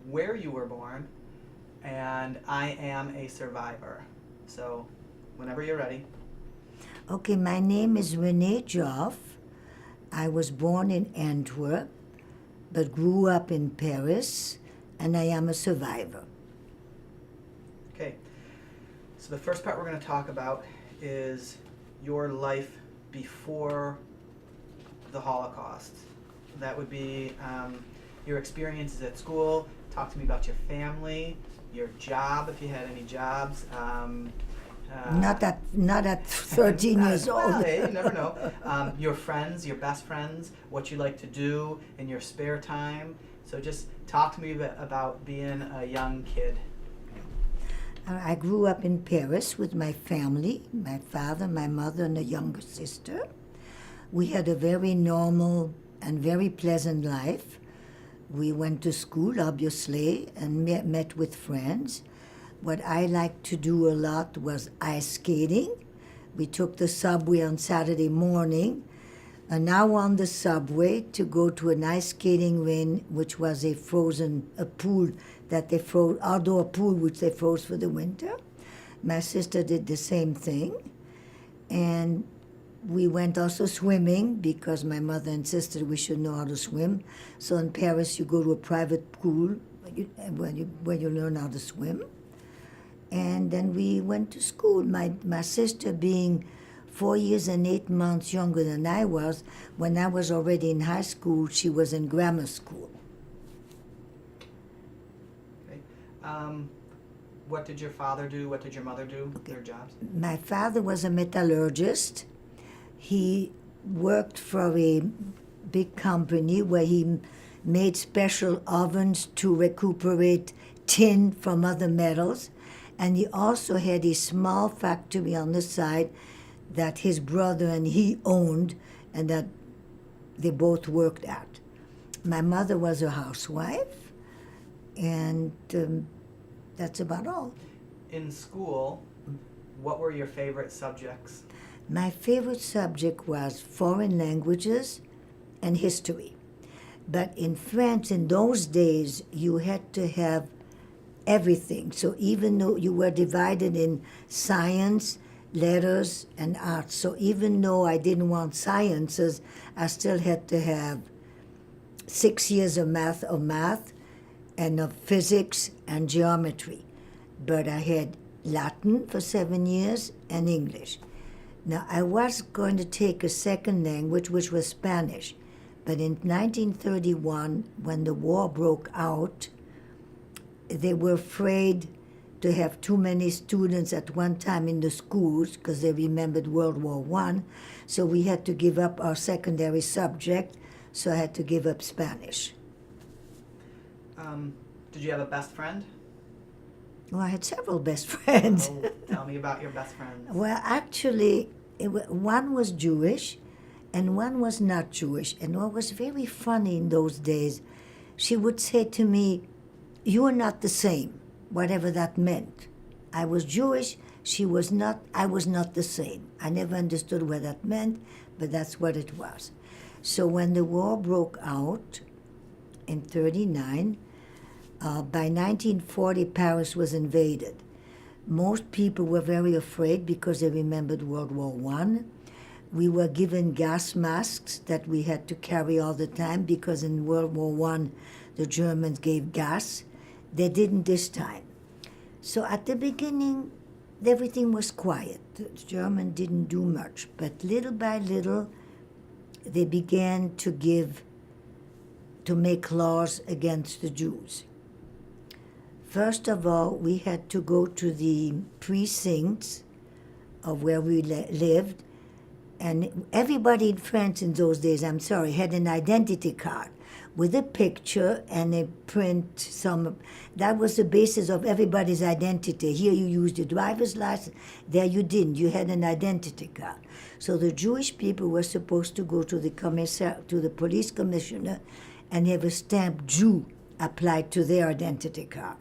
where you were born, and I am a survivor. So, whenever you're ready. Okay, my name is Renee Joff. I was born in Antwerp, but grew up in Paris, and I am a survivor. Okay. So, the first part we're going to talk about is your life before the Holocaust. That would be your experiences at school. Talk to me about your family, your job, if you had any jobs. Not at 13 years Well, old. hey, you never know. Your friends, your best friends, what you like to do in your spare time. So just talk to me about being a young kid. I grew up in Paris with my family, my father, my mother, and a younger sister. We had a very normal and very pleasant life. We went to school, obviously, and met with friends. What I liked to do a lot was ice skating. We took the subway on Saturday morning, an hour on the subway to go to an ice skating rink, which was a pool that they froze, outdoor pool which they froze for the winter. My sister did the same thing. And we went also swimming because my mother insisted we should know how to swim. So in Paris, you go to a private pool where you learn how to swim. And then we went to school. My sister being 4 years and 8 months younger than I was, when I was already in high school, she was in grammar school. Okay. What did your father do? What did your mother do? Their jobs? My father was a metallurgist. He worked for a big company where he made special ovens to recuperate tin from other metals. And he also had a small factory on the side that his brother and he owned and that they both worked at. My mother was a housewife, and that's about all. In school, what were your favorite subjects? My favorite subject was foreign languages and history. But in France, in those days, you had to have everything. So even though you were divided in science, letters, and arts, so even though I didn't want sciences, I still had to have 6 years of math and of physics and geometry. But I had Latin for 7 years and English. Now, I was going to take a second language, which was Spanish. But in 1931, when the war broke out, they were afraid to have too many students at one time in the schools because they remembered World War I. So we had to give up our secondary subject, so I had to give up Spanish. Did you have a best friend? Well, I had several best friends. Oh, tell me about your best friends. Well, actually, one was Jewish and one was not Jewish. And what was very funny in those days, she would say to me, "You are not the same," whatever that meant. I was Jewish, she was not, I was not the same. I never understood what that meant, but that's what it was. So when the war broke out in 1939, by 1940, Paris was invaded. Most people were very afraid because they remembered World War I. We were given gas masks that we had to carry all the time because in World War I, the Germans gave gas. They didn't this time. So at the beginning, everything was quiet. The Germans didn't do much. But little by little, they began to make laws against the Jews. First of all, we had to go to the precincts of where we lived, and everybody in France in those days, I'm sorry, had an identity card with a picture and a print. That was the basis of everybody's identity. Here you used your driver's license, there you didn't. You had an identity card. So the Jewish people were supposed to go to the police commissioner and have a stamp Jew applied to their identity card.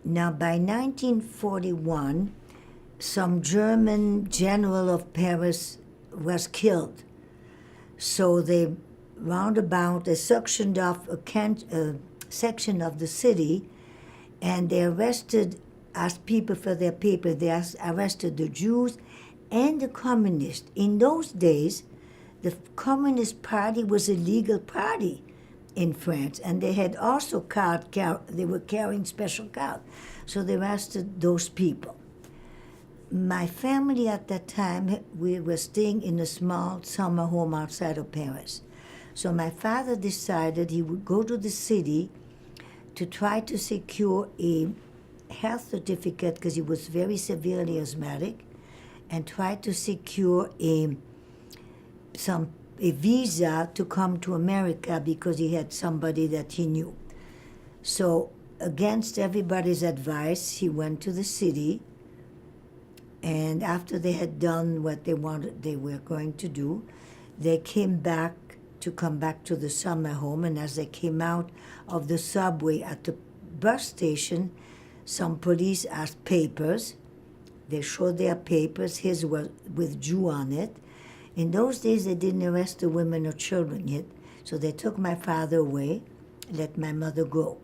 Now, by 1941, some German general of Paris was killed. So they roundabout, they sectioned off a section of the city, and they asked people for their paper. They arrested the Jews and the communists. In those days, the Communist Party was a legal party in France, and they had also they were carrying special cards. So they arrested those people. My family at that time, we were staying in a small summer home outside of Paris. So my father decided he would go to the city to try to secure a health certificate because he was very severely asthmatic, and try to secure a visa to come to America because he had somebody that he knew. So against everybody's advice, he went to the city, and after they had done what they were going to do, they came back to the summer home, and as they came out of the subway at the bus station, some police asked papers. They showed their papers. His was with Jew on it. In those days, they didn't arrest the women or children yet, so they took my father away, let my mother go.